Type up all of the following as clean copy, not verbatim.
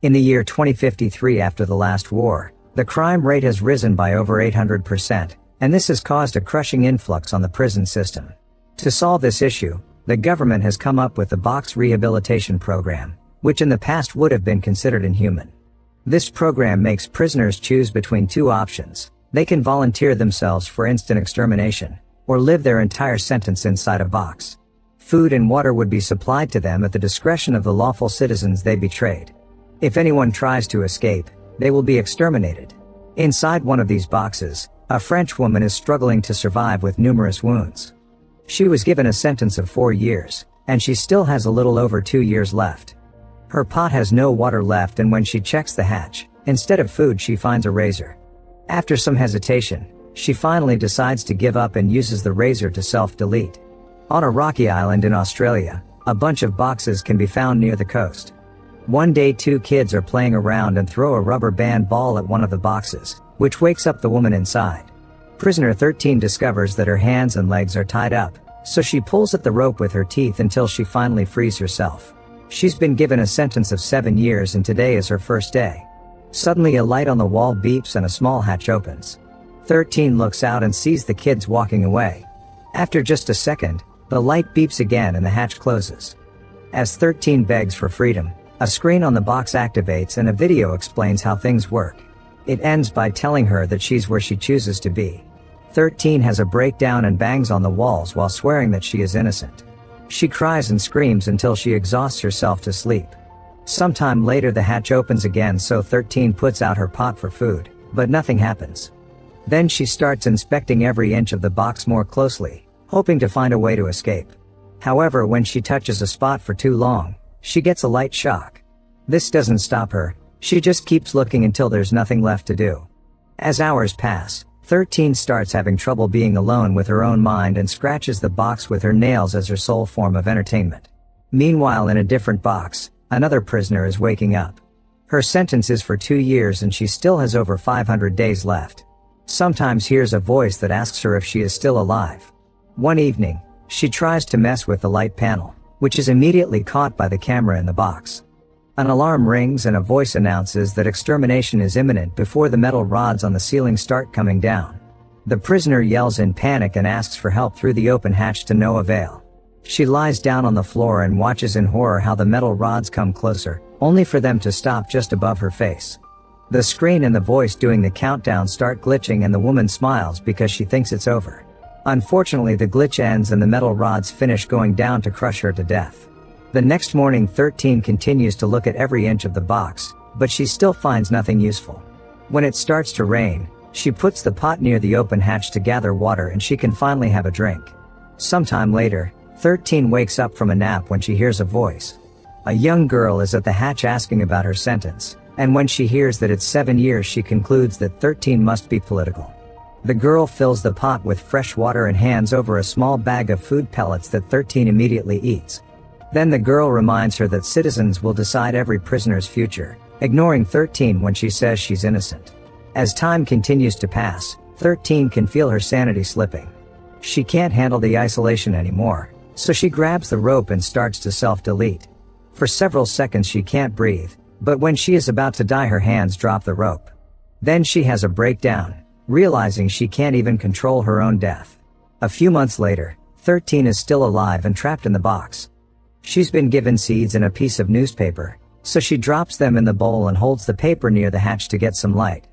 In the year 2053, after the last war, the crime rate has risen by over 800%, and this has caused a crushing influx on the prison system. To solve this issue, the government has come up with the box rehabilitation program, which in the past would have been considered inhuman. This program makes prisoners choose between two options. They can volunteer themselves for instant extermination, or live their entire sentence inside a box. Food and water would be supplied to them at the discretion of the lawful citizens they betrayed. If anyone tries to escape, they will be exterminated. Inside one of these boxes, a French woman is struggling to survive with numerous wounds. She was given a sentence of 4 years, and she still has a little over 2 years left. Her pot has no water left, and when she checks the hatch, instead of food she finds a razor. After some hesitation, she finally decides to give up and uses the razor to self-delete. On a rocky island in Australia, a bunch of boxes can be found near the coast. One day 2 kids are playing around and throw a rubber band ball at one of the boxes, which wakes up the woman inside. Prisoner 13 discovers that her hands and legs are tied up, so she pulls at the rope with her teeth until she finally frees herself. She's been given a sentence of 7 years, and today is her first day. Suddenly a light on the wall beeps and a small hatch opens. 13 looks out and sees the kids walking away. After just a second, the light beeps again and the hatch closes. As 13 begs for freedom, a screen on the box activates and a video explains how things work. It ends by telling her that she's where she chooses to be. 13 has a breakdown and bangs on the walls while swearing that she is innocent. She cries and screams until she exhausts herself to sleep. Sometime later the hatch opens again, so 13 puts out her pot for food, but nothing happens. Then she starts inspecting every inch of the box more closely, hoping to find a way to escape. However, when she touches a spot for too long, she gets a light shock. This doesn't stop her, she just keeps looking until there's nothing left to do. As hours pass, 13 starts having trouble being alone with her own mind and scratches the box with her nails as her sole form of entertainment. Meanwhile, in a different box, another prisoner is waking up. Her sentence is for 2 years and she still has over 500 days left. Sometimes hears a voice that asks her if she is still alive. One evening, she tries to mess with the light panel, which is immediately caught by the camera in the box. An alarm rings and a voice announces that extermination is imminent before the metal rods on the ceiling start coming down. The prisoner yells in panic and asks for help through the open hatch, to no avail. She lies down on the floor and watches in horror how the metal rods come closer, only for them to stop just above her face. The screen and the voice doing the countdown start glitching and the woman smiles because she thinks it's over. Unfortunately, the glitch ends and the metal rods finish going down to crush her to death. The next morning 13 continues to look at every inch of the box, but she still finds nothing useful. When it starts to rain, she puts the pot near the open hatch to gather water and she can finally have a drink. Sometime later, 13 wakes up from a nap when she hears a voice. A young girl is at the hatch asking about her sentence, and when she hears that it's 7 years she concludes that 13 must be political. The girl fills the pot with fresh water and hands over a small bag of food pellets that 13 immediately eats. Then the girl reminds her that citizens will decide every prisoner's future, ignoring 13 when she says she's innocent. As time continues to pass, 13 can feel her sanity slipping. She can't handle the isolation anymore, so she grabs the rope and starts to self-delete. For several seconds she can't breathe, but when she is about to die her hands drop the rope. Then she has a breakdown, realizing she can't even control her own death. A few months later, 13 is still alive and trapped in the box. She's been given seeds and a piece of newspaper, so she drops them in the bowl and holds the paper near the hatch to get some light.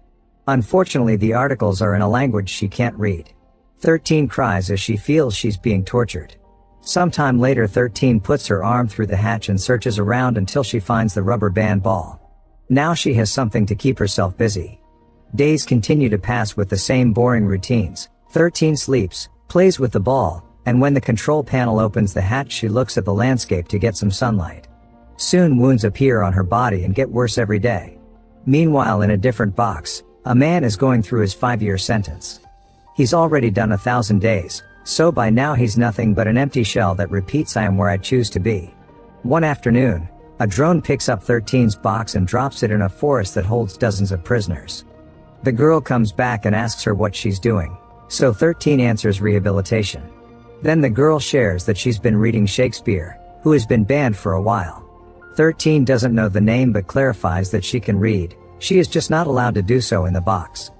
Unfortunately, the articles are in a language she can't read. 13 cries as she feels she's being tortured. Sometime later 13 puts her arm through the hatch and searches around until she finds the rubber band ball. Now she has something to keep herself busy. Days continue to pass with the same boring routines. 13 sleeps, plays with the ball, and when the control panel opens the hatch she looks at the landscape to get some sunlight. Soon wounds appear on her body and get worse every day. Meanwhile, in a different box, a man is going through his 5-year sentence. He's already done 1,000 days, so by now he's nothing but an empty shell that repeats "I am where I choose to be." One afternoon, a drone picks up 13's box and drops it in a forest that holds dozens of prisoners. The girl comes back and asks her what she's doing, so 13 answers rehabilitation. Then the girl shares that she's been reading Shakespeare, who has been banned for a while. 13 doesn't know the name but clarifies that she can read, she is just not allowed to do so in the box.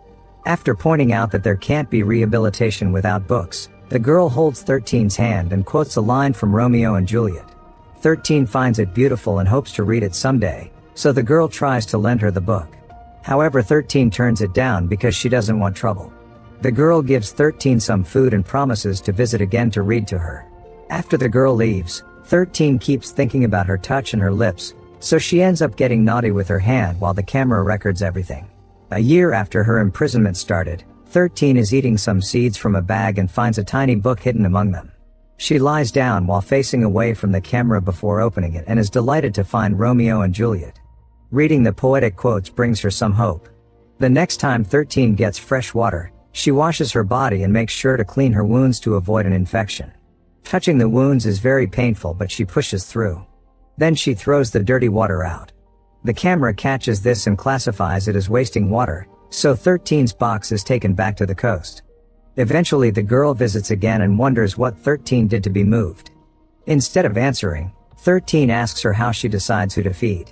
After pointing out that there can't be rehabilitation without books, the girl holds 13's hand and quotes a line from Romeo and Juliet. 13 finds it beautiful and hopes to read it someday, so the girl tries to lend her the book. However, 13 turns it down because she doesn't want trouble. The girl gives 13 some food and promises to visit again to read to her. After the girl leaves, 13 keeps thinking about her touch and her lips, so she ends up getting naughty with her hand while the camera records everything. A year after her imprisonment started, 13 is eating some seeds from a bag and finds a tiny book hidden among them. She lies down while facing away from the camera before opening it and is delighted to find Romeo and Juliet. Reading the poetic quotes brings her some hope. The next time 13 gets fresh water, she washes her body and makes sure to clean her wounds to avoid an infection. Touching the wounds is very painful, but she pushes through. Then she throws the dirty water out. The camera catches this and classifies it as wasting water, so 13's box is taken back to the coast. Eventually the girl visits again and wonders what 13 did to be moved. Instead of answering, 13 asks her how she decides who to feed.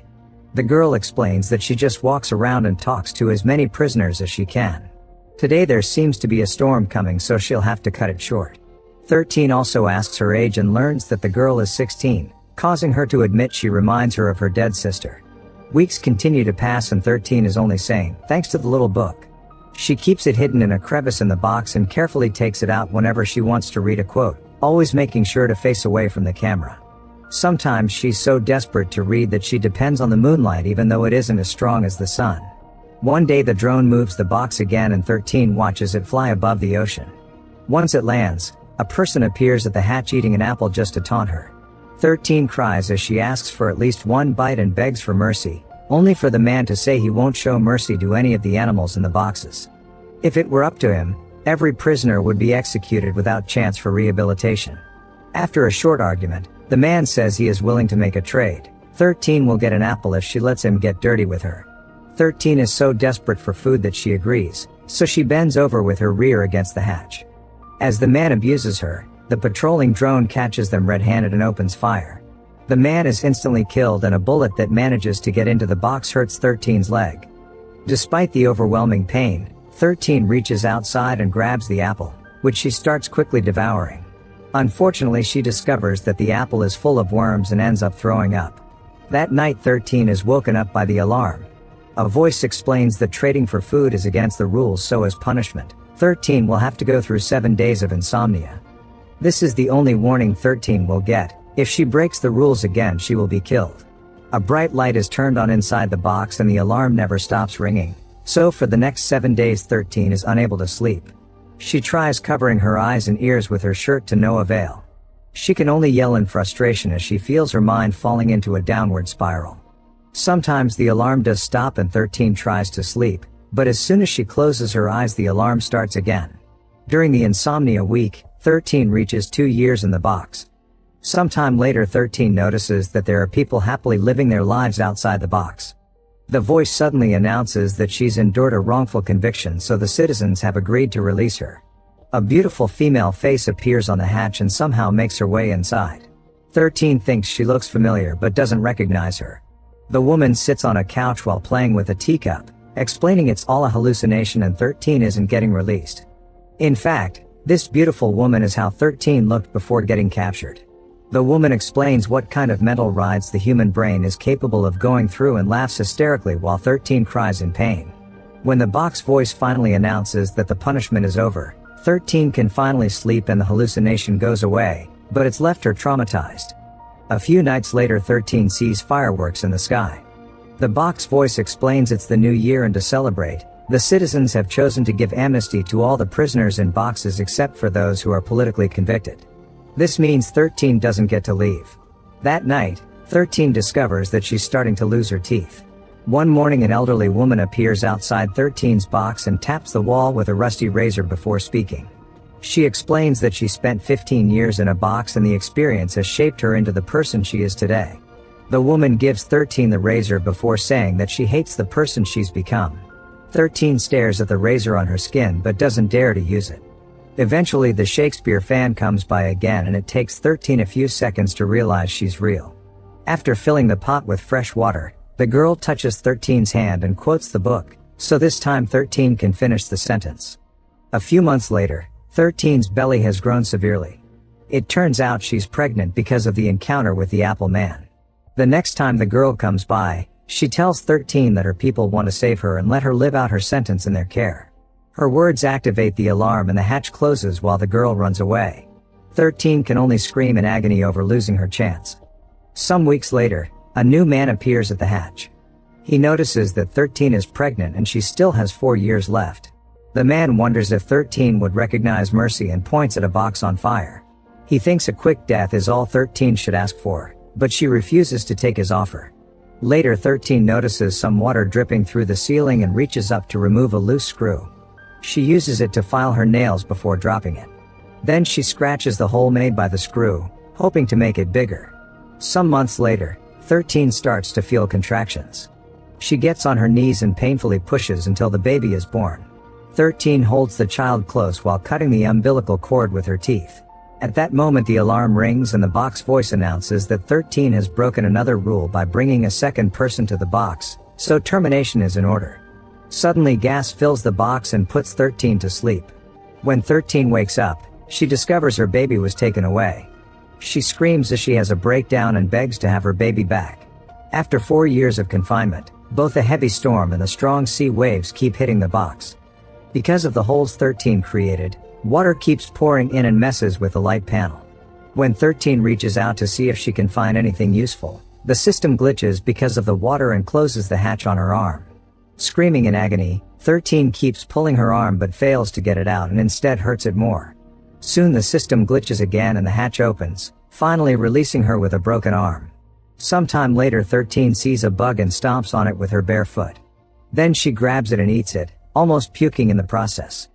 The girl explains that she just walks around and talks to as many prisoners as she can. Today there seems to be a storm coming, so she'll have to cut it short. 13 also asks her age and learns that the girl is 16, causing her to admit she reminds her of her dead sister. Weeks continue to pass and 13 is only sane, thanks to the little book. She keeps it hidden in a crevice in the box and carefully takes it out whenever she wants to read a quote, always making sure to face away from the camera. Sometimes she's so desperate to read that she depends on the moonlight even though it isn't as strong as the sun. One day the drone moves the box again and 13 watches it fly above the ocean. Once it lands, a person appears at the hatch eating an apple just to taunt her. 13 cries as she asks for at least one bite and begs for mercy, only for the man to say he won't show mercy to any of the animals in the boxes. If it were up to him, every prisoner would be executed without chance for rehabilitation. After a short argument, the man says he is willing to make a trade. 13 will get an apple if she lets him get dirty with her. 13 is so desperate for food that she agrees, so she bends over with her rear against the hatch. As the man abuses her, the patrolling drone catches them red-handed and opens fire. The man is instantly killed and a bullet that manages to get into the box hurts 13's leg. Despite the overwhelming pain, 13 reaches outside and grabs the apple, which she starts quickly devouring. Unfortunately, she discovers that the apple is full of worms and ends up throwing up. That night 13 is woken up by the alarm. A voice explains that trading for food is against the rules, so as punishment, 13 will have to go through 7 days of insomnia. This is the only warning 13 will get. If she breaks the rules again, she will be killed. A bright light is turned on inside the box and the alarm never stops ringing, so for the next 7 days 13 is unable to sleep. She tries covering her eyes and ears with her shirt to no avail. She can only yell in frustration as she feels her mind falling into a downward spiral. Sometimes the alarm does stop and 13 tries to sleep, but as soon as she closes her eyes the alarm starts again. During the insomnia week, 13 reaches 2 years in the box. Sometime later 13 notices that there are people happily living their lives outside the box. The voice suddenly announces that she's endured a wrongful conviction, so the citizens have agreed to release her. A beautiful female face appears on the hatch and somehow makes her way inside. 13 thinks she looks familiar but doesn't recognize her. The woman sits on a couch while playing with a teacup, explaining it's all a hallucination and 13 isn't getting released. In fact, this beautiful woman is how 13 looked before getting captured. The woman explains what kind of mental rides the human brain is capable of going through and laughs hysterically while 13 cries in pain. When the box voice finally announces that the punishment is over, 13 can finally sleep and the hallucination goes away, but it's left her traumatized. A few nights later 13 sees fireworks in the sky. The box voice explains it's the new year and to celebrate, the citizens have chosen to give amnesty to all the prisoners in boxes except for those who are politically convicted. This means 13 doesn't get to leave. That night, 13 discovers that she's starting to lose her teeth. One morning an elderly woman appears outside 13's box and taps the wall with a rusty razor before speaking. She explains that she spent 15 years in a box and the experience has shaped her into the person she is today. The woman gives 13 the razor before saying that she hates the person she's become. 13 stares at the razor on her skin but doesn't dare to use it. Eventually the Shakespeare fan comes by again and it takes 13 a few seconds to realize she's real. After filling the pot with fresh water, the girl touches 13's hand and quotes the book, so this time 13 can finish the sentence. A few months later, 13's belly has grown severely. It turns out she's pregnant because of the encounter with the Apple Man. The next time the girl comes by, she tells 13 that her people want to save her and let her live out her sentence in their care. Her words activate the alarm and the hatch closes while the girl runs away. 13 can only scream in agony over losing her chance. Some weeks later, a new man appears at the hatch. He notices that 13 is pregnant and she still has 4 years left. The man wonders if 13 would recognize mercy and points at a box on fire. He thinks a quick death is all 13 should ask for, but she refuses to take his offer. Later 13 notices some water dripping through the ceiling and reaches up to remove a loose screw. She uses it to file her nails before dropping it. Then she scratches the hole made by the screw, hoping to make it bigger. Some months later, 13 starts to feel contractions. She gets on her knees and painfully pushes until the baby is born. 13 holds the child close while cutting the umbilical cord with her teeth. At that moment the alarm rings and the box voice announces that 13 has broken another rule by bringing a second person to the box, so termination is in order. Suddenly gas fills the box and puts 13 to sleep. When 13 wakes up, she discovers her baby was taken away. She screams as she has a breakdown and begs to have her baby back. After 4 years of confinement, both a heavy storm and the strong sea waves keep hitting the box. Because of the holes 13 created, water keeps pouring in and messes with the light panel. When 13 reaches out to see if she can find anything useful, the system glitches because of the water and closes the hatch on her arm. Screaming in agony, 13 keeps pulling her arm but fails to get it out and instead hurts it more. Soon the system glitches again and the hatch opens, finally releasing her with a broken arm. Sometime later 13 sees a bug and stomps on it with her bare foot. Then she grabs it and eats it, almost puking in the process.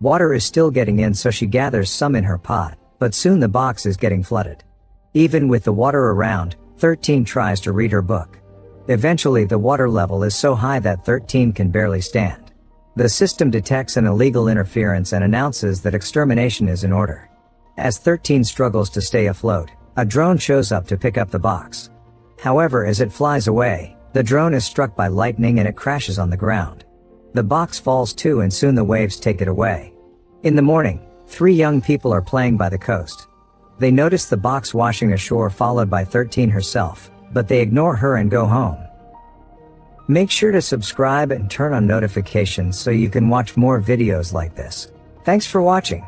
Water is still getting in so she gathers some in her pot, but soon the box is getting flooded. Even with the water around, 13 tries to read her book. Eventually the water level is so high that 13 can barely stand. The system detects an illegal interference and announces that extermination is in order. As 13 struggles to stay afloat, a drone shows up to pick up the box. However, as it flies away, the drone is struck by lightning and it crashes on the ground. The box falls too and soon the waves take it away. In the morning, 3 young people are playing by the coast. They notice the box washing ashore followed by 13 herself, but they ignore her and go home. Make sure to subscribe and turn on notifications so you can watch more videos like this. Thanks for watching.